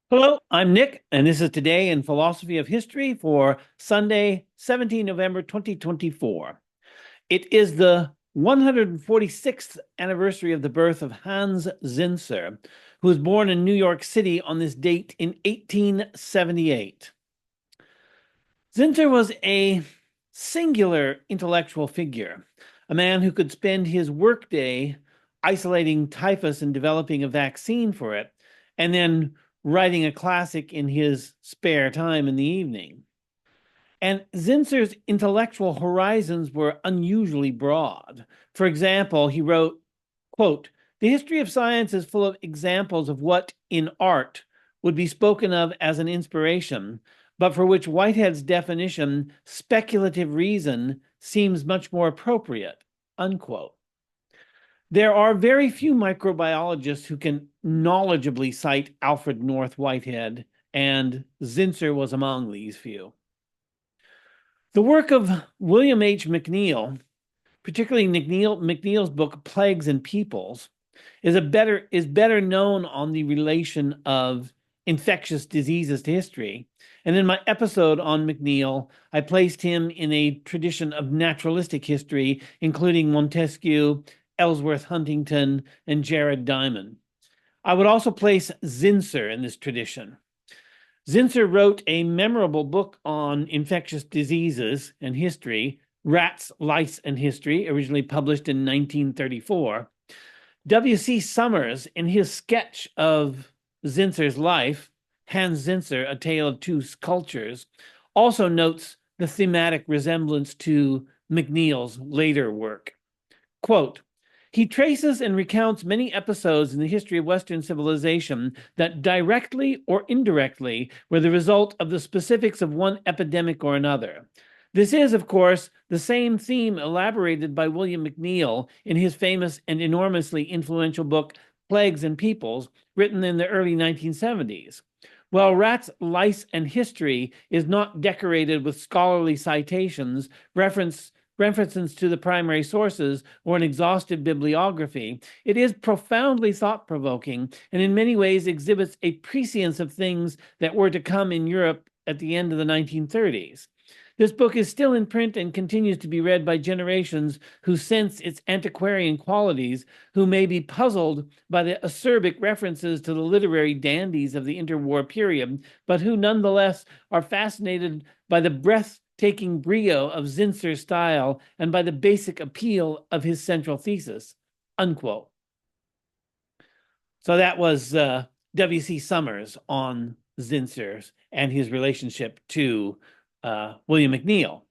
Hello, I'm Nick, and this is Today in Philosophy of History for Sunday, 17 November 2024. It is the 146th anniversary of the birth of Hans Zinsser, who was born in New York City on this date in 1878. Zinsser was a singular intellectual figure, a man who could spend his workday isolating typhus and developing a vaccine for it, and then writing a classic in his spare time in the evening. And Zinsser's intellectual horizons were unusually broad. For example, he wrote, quote, "The history of science is full of examples of what in art would be spoken of as an inspiration, but for which Whitehead's definition, speculative reason, seems much more appropriate," unquote. There are very few microbiologists who can knowledgeably cite Alfred North Whitehead, and Zinsser was among these few. The work of William H. McNeill, particularly McNeill's book Plagues and Peoples, is better known on the relation of infectious diseases to history. And in my episode on McNeill, I placed him in a tradition of naturalistic history, including Montesquieu, Ellsworth Huntington, and Jared Diamond. I would also place Zinsser in this tradition. Zinsser wrote a memorable book on infectious diseases and history, Rats, Lice and History, originally published in 1934. W.C. Summers, in his sketch of Zinsser's life, Hans Zinsser, A Tale of Two Cultures, also notes the thematic resemblance to McNeill's later work. Quote, "He traces and recounts many episodes in the history of Western civilization that directly or indirectly were the result of the specifics of one epidemic or another. This is, of course, the same theme elaborated by William McNeill in his famous and enormously influential book, Plagues and Peoples, written in the early 1970s. While Rats, Lice and History is not decorated with scholarly citations, references to the primary sources, or an exhaustive bibliography, it is profoundly thought-provoking and in many ways exhibits a prescience of things that were to come in Europe at the end of the 1930s. This book is still in print and continues to be read by generations who sense its antiquarian qualities, who may be puzzled by the acerbic references to the literary dandies of the interwar period, but who nonetheless are fascinated by the breathtaking brio of Zinsser's style and by the basic appeal of his central thesis," unquote. So that was W.C. Summers on Zinsser and his relationship to William McNeill.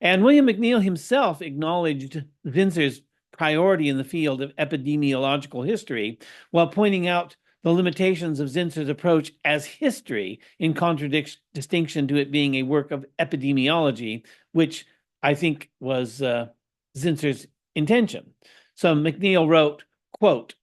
And William McNeill himself acknowledged Zinsser's priority in the field of epidemiological history while pointing out the limitations of Zinsser's approach as history in contradistinction to it being a work of epidemiology, which I think was Zinsser's intention. So McNeill wrote, quote,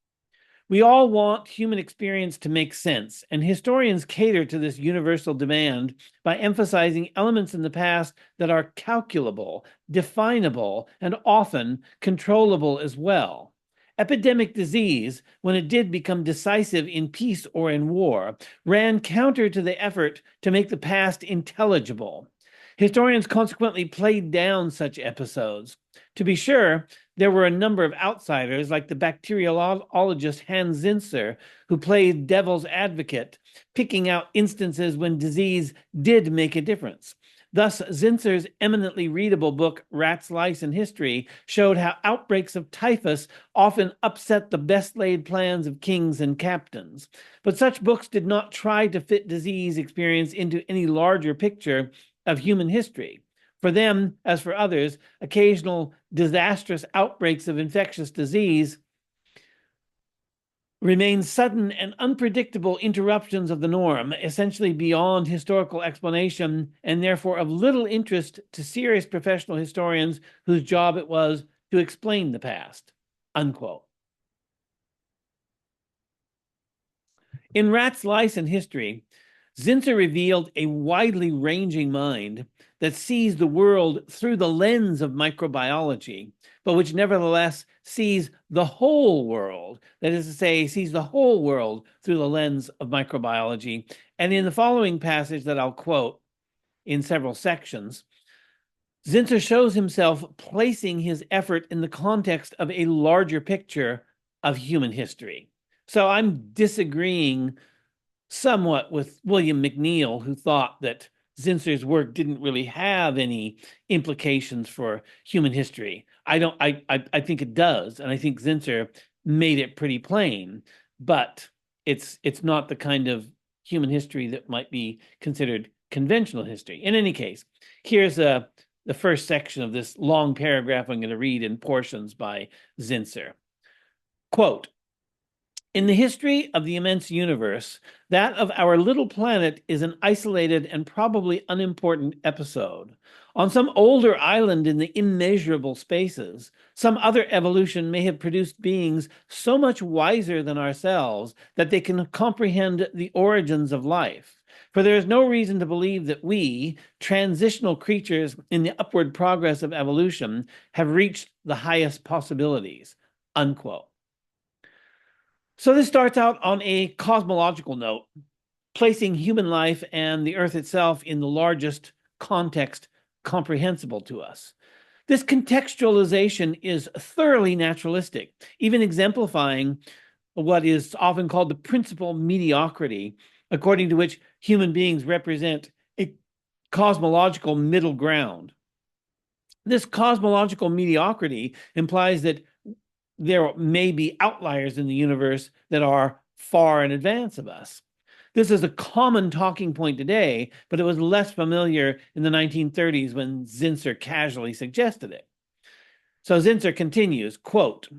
"We all want human experience to make sense, and historians cater to this universal demand by emphasizing elements in the past that are calculable, definable, and often controllable as well. Epidemic disease, when it did become decisive in peace or in war, ran counter to the effort to make the past intelligible. Historians consequently played down such episodes. To be sure, there were a number of outsiders, like the bacteriologist Hans Zinsser, who played devil's advocate, picking out instances when disease did make a difference. Thus, Zinsser's eminently readable book, Rats, Lice and History, showed how outbreaks of typhus often upset the best-laid plans of kings and captains. But such books did not try to fit disease experience into any larger picture of human history. For them, as for others, occasional disastrous outbreaks of infectious disease remain sudden and unpredictable interruptions of the norm, essentially beyond historical explanation, and therefore of little interest to serious professional historians whose job it was to explain the past," unquote. In Rats, Lice and History, Zinsser revealed a widely ranging mind that sees the world through the lens of microbiology, but which nevertheless sees the whole world, that is to say, sees the whole world through the lens of microbiology. And in the following passage that I'll quote in several sections, Zinsser shows himself placing his effort in the context of a larger picture of human history. So I'm disagreeing somewhat with William McNeill, who thought that Zinsser's work didn't really have any implications for human history. I think it does, and I think Zinsser made it pretty plain, but it's not the kind of human history that might be considered conventional history. In any case, here's the first section of this long paragraph I'm going to read in portions by Zinsser. Quote, "In the history of the immense universe, that of our little planet is an isolated and probably unimportant episode. On some older island in the immeasurable spaces, some other evolution may have produced beings so much wiser than ourselves that they can comprehend the origins of life. For there is no reason to believe that we, transitional creatures in the upward progress of evolution, have reached the highest possibilities." Unquote. So this starts out on a cosmological note, placing human life and the Earth itself in the largest context comprehensible to us. This contextualization is thoroughly naturalistic, even exemplifying what is often called the principal mediocrity, according to which human beings represent a cosmological middle ground. This cosmological mediocrity implies that there may be outliers in the universe that are far in advance of us. This is a common talking point today, but it was less familiar in the 1930s when Zinsser casually suggested it. So Zinsser continues, quote,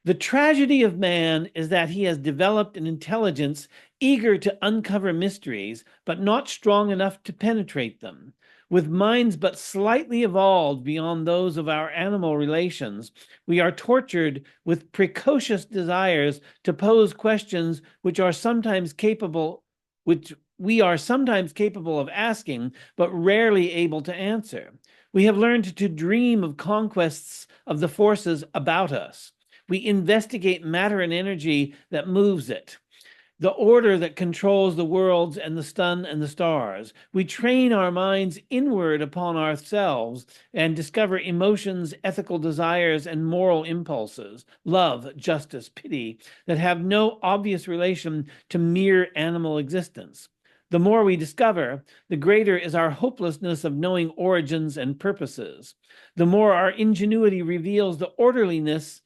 "The tragedy of man is that he has developed an intelligence eager to uncover mysteries, but not strong enough to penetrate them. With minds but slightly evolved beyond those of our animal relations, we are tortured with precocious desires to pose questions which we are sometimes capable of asking, but rarely able to answer. We have learned to dream of conquests of the forces about us. We investigate matter and energy that moves it, the order that controls the worlds and the sun and the stars. We train our minds inward upon ourselves and discover emotions, ethical desires, and moral impulses, love, justice, pity, that have no obvious relation to mere animal existence. The more we discover, the greater is our hopelessness of knowing origins and purposes. The more our ingenuity reveals the orderliness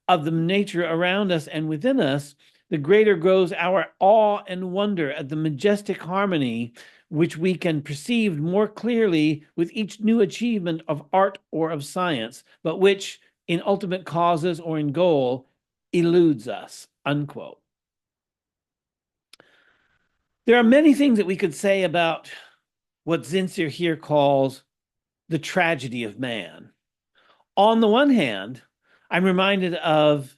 of the nature around us and within us, the greater grows our awe and wonder at the majestic harmony which we can perceive more clearly with each new achievement of art or of science, but which, in ultimate causes or in goal, eludes us." Unquote. There are many things that we could say about what Zinsser here calls the tragedy of man. On the one hand, I'm reminded of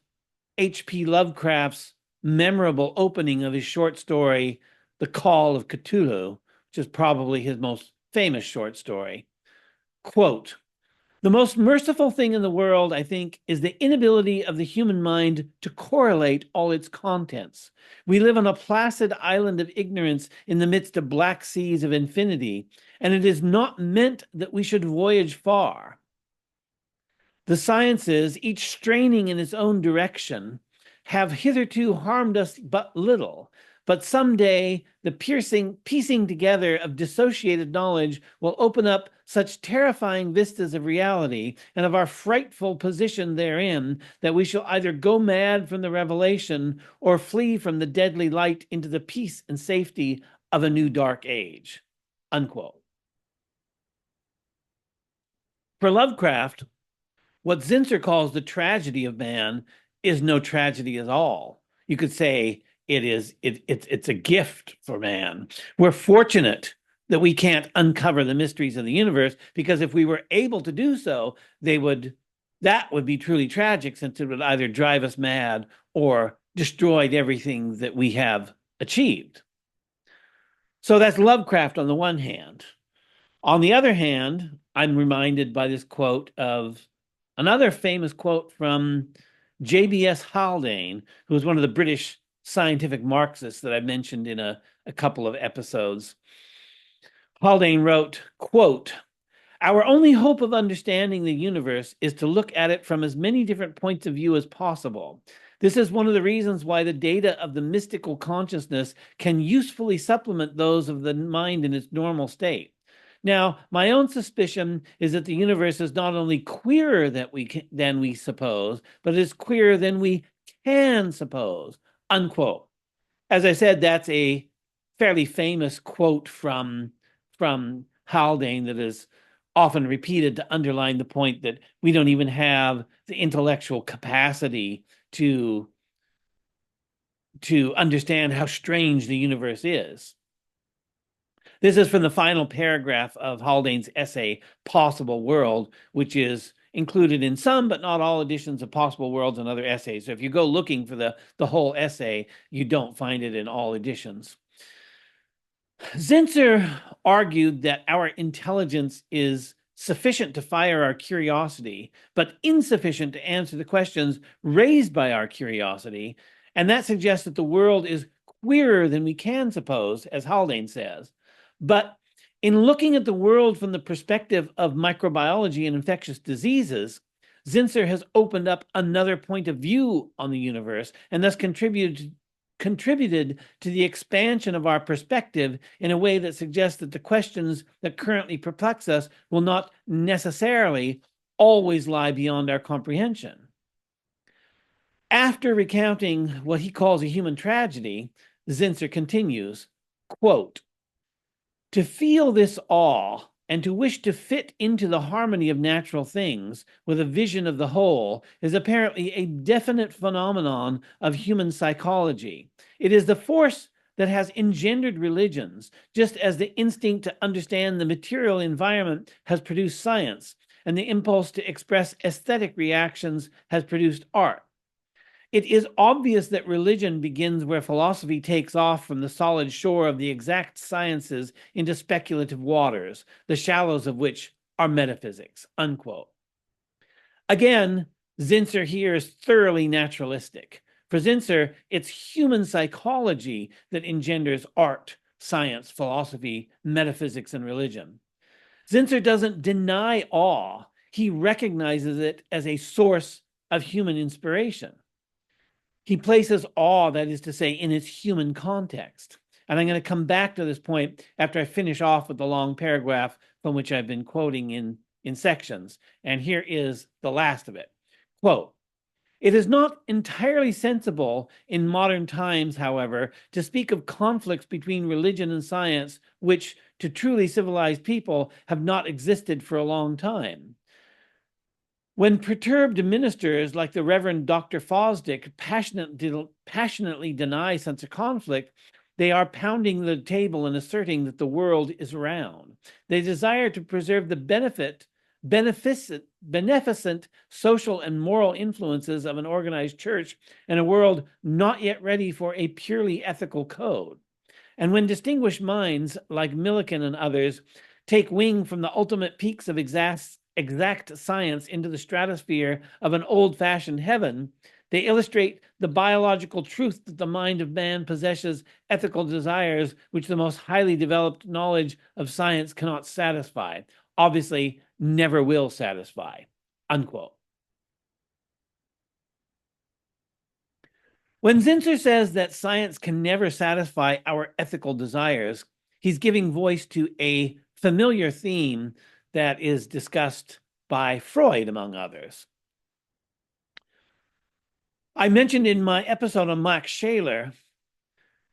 H.P. Lovecraft's memorable opening of his short story, The Call of Cthulhu, which is probably his most famous short story. Quote, "The most merciful thing in the world, I think, is the inability of the human mind to correlate all its contents. We live on a placid island of ignorance in the midst of black seas of infinity, and it is not meant that we should voyage far. The sciences, each straining in its own direction, have hitherto harmed us but little, but someday the piecing together of dissociated knowledge will open up such terrifying vistas of reality and of our frightful position therein that we shall either go mad from the revelation or flee from the deadly light into the peace and safety of a new dark age." Unquote. For Lovecraft, what Zinsser calls the tragedy of man is no tragedy at all. You could say it's a gift for man. We're fortunate that we can't uncover the mysteries of the universe, because if we were able to do so, that would be truly tragic, since it would either drive us mad or destroy everything that we have achieved. So that's Lovecraft on the one hand. On the other hand, I'm reminded by this quote of another famous quote from J.B.S. Haldane, who was one of the British scientific Marxists that I mentioned in a couple of episodes. Haldane wrote, quote, "Our only hope of understanding the universe is to look at it from as many different points of view as possible. This is one of the reasons why the data of the mystical consciousness can usefully supplement those of the mind in its normal state. Now, my own suspicion is that the universe is not only queerer than we suppose, but is queerer than we can suppose," unquote. As I said, that's a fairly famous quote from Haldane that is often repeated to underline the point that we don't even have the intellectual capacity to understand how strange the universe is. This is from the final paragraph of Haldane's essay, Possible World, which is included in some but not all editions of Possible Worlds and other essays. So if you go looking for the whole essay, you don't find it in all editions. Zinsser argued that our intelligence is sufficient to fire our curiosity, but insufficient to answer the questions raised by our curiosity, and that suggests that the world is queerer than we can suppose, as Haldane says. But in looking at the world from the perspective of microbiology and infectious diseases, Zinsser has opened up another point of view on the universe and thus contributed to the expansion of our perspective in a way that suggests that the questions that currently perplex us will not necessarily always lie beyond our comprehension. After recounting what he calls a human tragedy, Zinsser continues, quote, "To feel this awe and to wish to fit into the harmony of natural things with a vision of the whole is apparently a definite phenomenon of human psychology. It is the force that has engendered religions, just as the instinct to understand the material environment has produced science, and the impulse to express aesthetic reactions has produced art. It is obvious that religion begins where philosophy takes off from the solid shore of the exact sciences into speculative waters, the shallows of which are metaphysics," unquote. Again, Zinsser here is thoroughly naturalistic. For Zinsser, it's human psychology that engenders art, science, philosophy, metaphysics, and religion. Zinsser doesn't deny awe. He recognizes it as a source of human inspiration. He places awe, that is to say, in its human context. And I'm going to come back to this point after I finish off with the long paragraph from which I've been quoting in sections. And here is the last of it. Quote, "It is not entirely sensible in modern times, however, to speak of conflicts between religion and science, which, to truly civilized people, have not existed for a long time. When perturbed ministers like the Reverend Dr. Fosdick passionately deny such a conflict, they are pounding the table and asserting that the world is round. They desire to preserve the beneficent social and moral influences of an organized church in a world not yet ready for a purely ethical code. And when distinguished minds like Millikan and others take wing from the ultimate peaks of exact science into the stratosphere of an old-fashioned heaven, they illustrate the biological truth that the mind of man possesses ethical desires which the most highly developed knowledge of science cannot satisfy, obviously never will satisfy," unquote. When Zinsser says that science can never satisfy our ethical desires, he's giving voice to a familiar theme that is discussed by Freud, among others. I mentioned in my episode on Max Scheler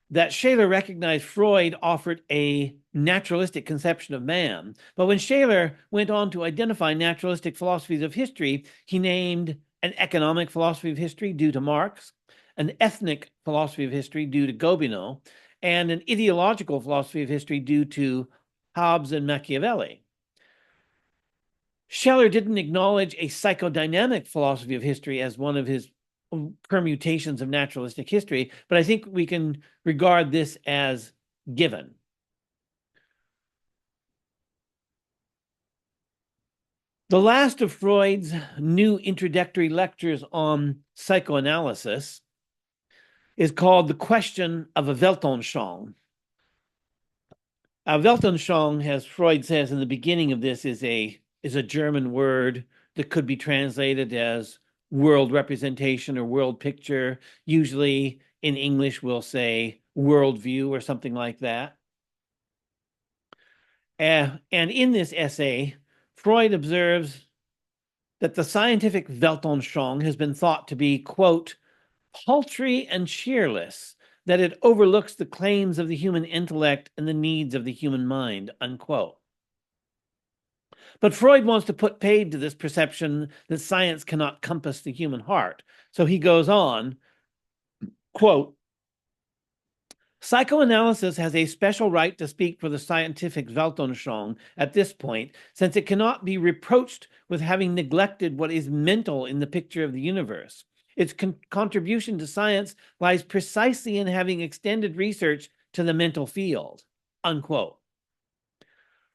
that Scheler recognized Freud offered a naturalistic conception of man. But when Scheler went on to identify naturalistic philosophies of history, he named an economic philosophy of history due to Marx, an ethnic philosophy of history due to Gobineau, and an ideological philosophy of history due to Hobbes and Machiavelli. Scheler didn't acknowledge a psychodynamic philosophy of history as one of his permutations of naturalistic history, but I think we can regard this as given. The last of Freud's new introductory lectures on psychoanalysis is called The Question of a Weltanschauung. Weltanschauung, as Freud says in the beginning of this, is a German word that could be translated as world representation or world picture. Usually in English, we'll say worldview or something like that. And in this essay, Freud observes that the scientific Weltanschauung has been thought to be, quote, paltry and cheerless, that it overlooks the claims of the human intellect and the needs of the human mind, unquote. But Freud wants to put paid to this perception that science cannot compass the human heart. So he goes on, quote, psychoanalysis has a special right to speak for the scientific Weltanschauung at this point, since it cannot be reproached with having neglected what is mental in the picture of the universe. Its contribution to science lies precisely in having extended research to the mental field, unquote.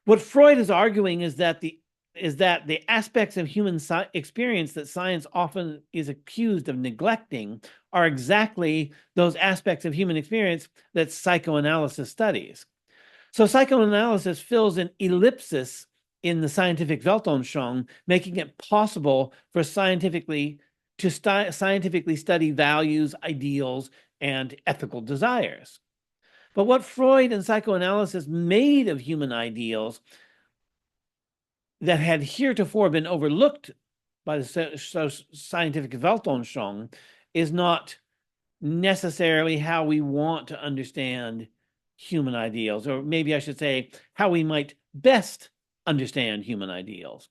What Freud is arguing is that the aspects of human experience that science often is accused of neglecting are exactly those aspects of human experience that psychoanalysis studies. So psychoanalysis fills an ellipsis in the scientific Weltanschauung, making it possible for scientifically study values, ideals, and ethical desires. But what Freud and psychoanalysis made of human ideals that had heretofore been overlooked by the scientific Weltanschauung is not necessarily how we want to understand human ideals, or maybe I should say how we might best understand human ideals.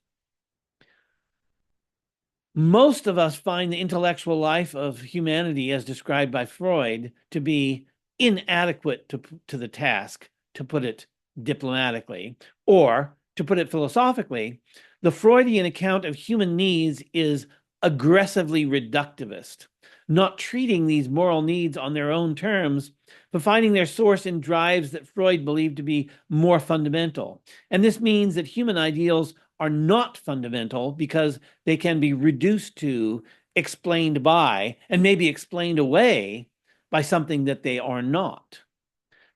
Most of us find the intellectual life of humanity, as described by Freud, to be inadequate to the task, to put it diplomatically, or to put it philosophically, the Freudian account of human needs is aggressively reductivist, not treating these moral needs on their own terms, but finding their source in drives that Freud believed to be more fundamental. And this means that human ideals are not fundamental because they can be reduced to, explained by, and maybe explained away by something that they are not.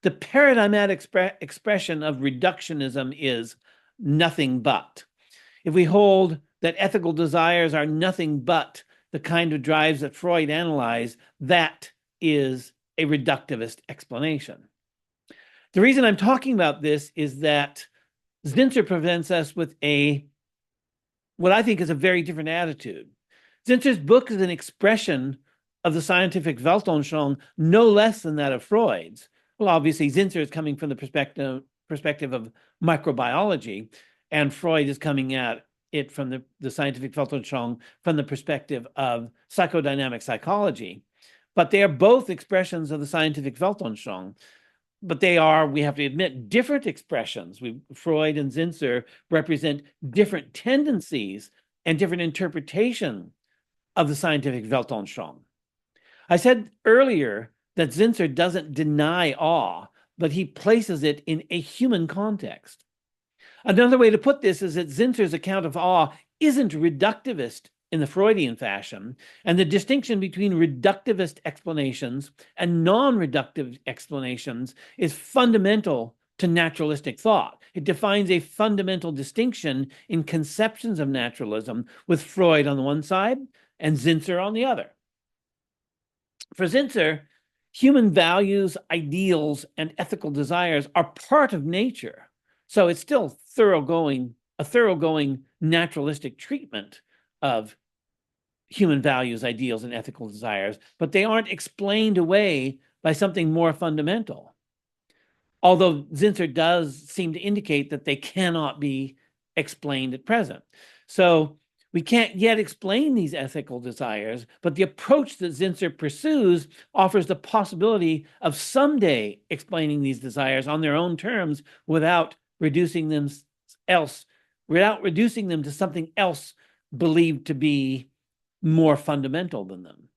The paradigmatic expression of reductionism is nothing but. If we hold that ethical desires are nothing but the kind of drives that Freud analyzed, that is a reductivist explanation. The reason I'm talking about this is that Zinsser presents us with what I think is a very different attitude. Zinsser's book is an expression of the scientific Weltanschauung no less than that of Freud's. Well, obviously, Zinsser is coming from the perspective of microbiology, and Freud is coming at it from the scientific Weltanschauung from the perspective of psychodynamic psychology. But they are both expressions of the scientific Weltanschauung. But they are, we have to admit, different expressions. Freud and Zinsser represent different tendencies and different interpretation of the scientific Weltanschauung. I said earlier that Zinsser doesn't deny awe, but he places it in a human context. Another way to put this is that Zinsser's account of awe isn't reductivist in the Freudian fashion, and the distinction between reductivist explanations and non-reductive explanations is fundamental to naturalistic thought. It defines a fundamental distinction in conceptions of naturalism, with Freud on the one side and Zinsser on the other. For Zinsser, human values, ideals, and ethical desires are part of nature. So it's still a thoroughgoing naturalistic treatment of human values, ideals, and ethical desires, but they aren't explained away by something more fundamental. Although Zinsser does seem to indicate that they cannot be explained at present. So we can't yet explain these ethical desires, but the approach that Zinsser pursues offers the possibility of someday explaining these desires on their own terms without reducing them to something else believed to be more fundamental than them.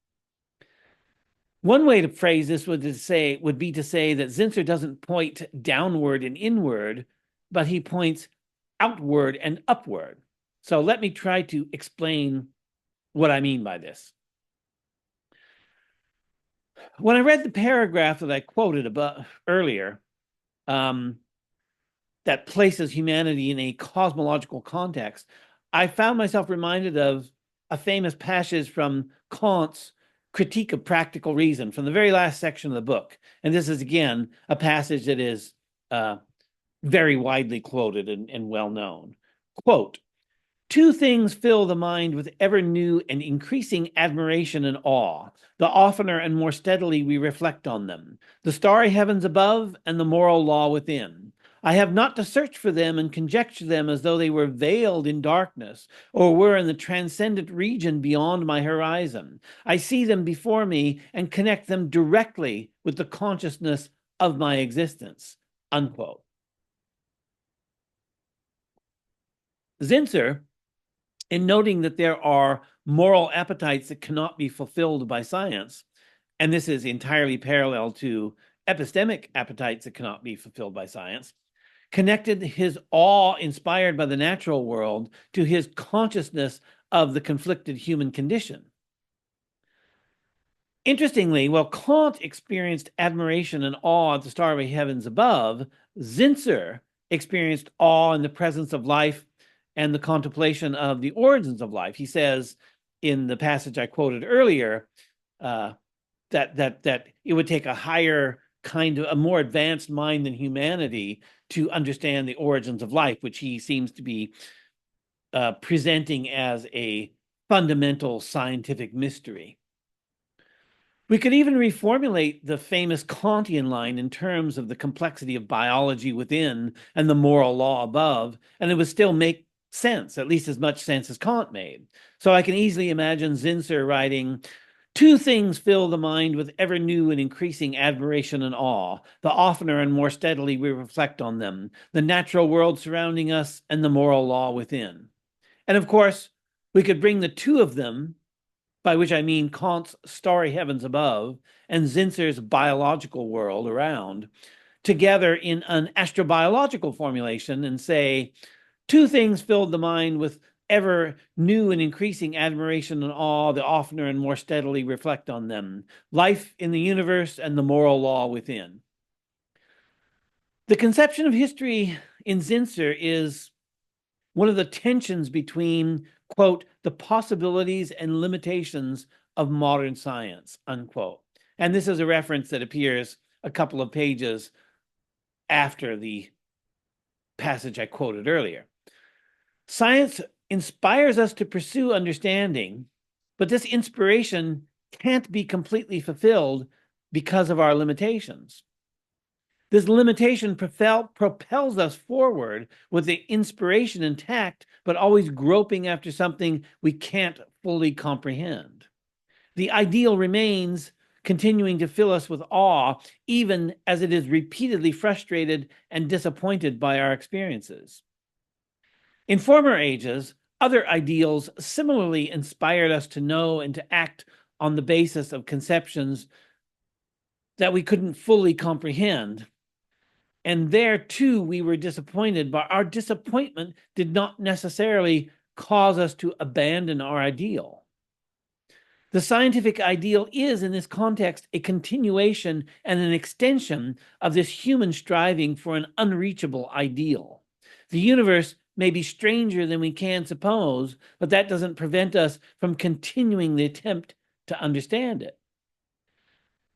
One way to phrase this would be to say that Zinsser doesn't point downward and inward, but he points outward and upward. So let me try to explain what I mean by this. When I read the paragraph that I quoted above earlier, that places humanity in a cosmological context, I found myself reminded of a famous passage from Kant's Critique of Practical Reason from the very last section of the book. And this is, again, a passage that is very widely quoted and well known. Quote, "Two things fill the mind with ever new and increasing admiration and awe. The oftener and more steadily we reflect on them, the starry heavens above and the moral law within. I have not to search for them and conjecture them as though they were veiled in darkness or were in the transcendent region beyond my horizon. I see them before me and connect them directly with the consciousness of my existence." Unquote. Zinsser, in noting that there are moral appetites that cannot be fulfilled by science, and this is entirely parallel to epistemic appetites that cannot be fulfilled by science, connected his awe inspired by the natural world to his consciousness of the conflicted human condition. Interestingly, while Kant experienced admiration and awe at the starry heavens above, Zinsser experienced awe in the presence of life and the contemplation of the origins of life. He says in the passage I quoted earlier that it would take a higher kind of a more advanced mind than humanity to understand the origins of life, which he seems to be presenting as a fundamental scientific mystery. We could even reformulate the famous Kantian line in terms of the complexity of biology within and the moral law above, and it would still make sense, at least as much sense as Kant made. So I can easily imagine Zinsser writing, "Two things fill the mind with ever new and increasing admiration and awe. The oftener and more steadily we reflect on them, the natural world surrounding us and the moral law within." And of course, we could bring the two of them, by which I mean Kant's starry heavens above and Zinsser's biological world around, together in an astrobiological formulation and say, two things filled the mind with ever new and increasing admiration and awe, the oftener and more steadily reflect on them, life in the universe and the moral law within. The conception of history in Zinsser is one of the tensions between, quote, the possibilities and limitations of modern science, unquote. And this is a reference that appears a couple of pages after the passage I quoted earlier. Science inspires us to pursue understanding, but this inspiration can't be completely fulfilled because of our limitations. This limitation propels us forward with the inspiration intact, but always groping after something we can't fully comprehend. The ideal remains, continuing to fill us with awe, even as it is repeatedly frustrated and disappointed by our experiences. In former ages, other ideals similarly inspired us to know and to act on the basis of conceptions that we couldn't fully comprehend. And there too, we were disappointed, but our disappointment did not necessarily cause us to abandon our ideal. The scientific ideal is, in this context, a continuation and an extension of this human striving for an unreachable ideal. The universe may be stranger than we can suppose, but that doesn't prevent us from continuing the attempt to understand it.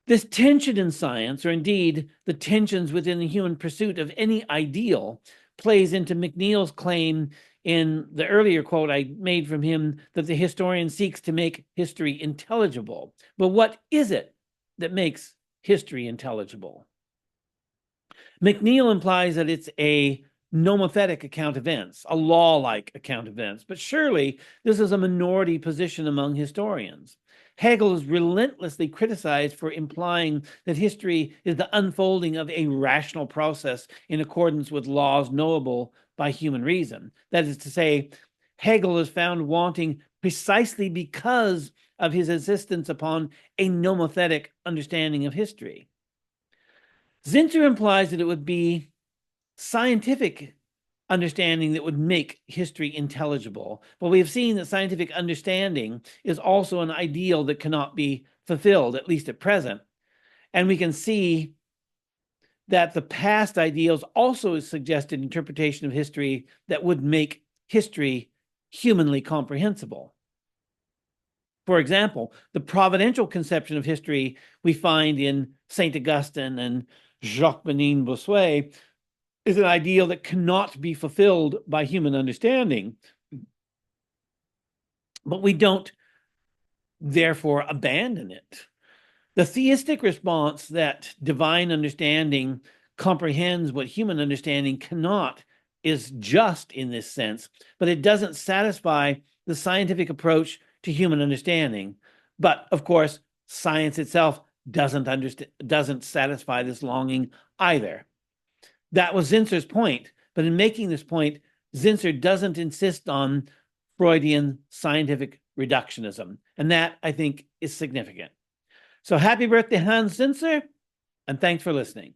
This tension in science, or indeed the tensions within the human pursuit of any ideal, plays into McNeill's claim in the earlier quote I made from him that the historian seeks to make history intelligible. But what is it that makes history intelligible? McNeill implies that it's a nomothetic account of events, a law-like account of events, but surely this is a minority position among historians. Hegel is relentlessly criticized for implying that history is the unfolding of a rational process in accordance with laws knowable by human reason. That is to say, Hegel is found wanting precisely because of his insistence upon a nomothetic understanding of history. Zinsser implies that it would be scientific understanding that would make history intelligible. But we have seen that scientific understanding is also an ideal that cannot be fulfilled, at least at present. And we can see that the past ideals also suggested interpretation of history that would make history humanly comprehensible. For example, the providential conception of history we find in St. Augustine and Jacques-Benin Bossuet is an ideal that cannot be fulfilled by human understanding. But we don't therefore abandon it. The theistic response that divine understanding comprehends what human understanding cannot is just in this sense, but it doesn't satisfy the scientific approach to human understanding. But of course, science itself doesn't satisfy this longing either. That was Zinsser's point, but in making this point, Zinsser doesn't insist on Freudian scientific reductionism, and that, I think, is significant. So happy birthday, Hans Zinsser, and thanks for listening.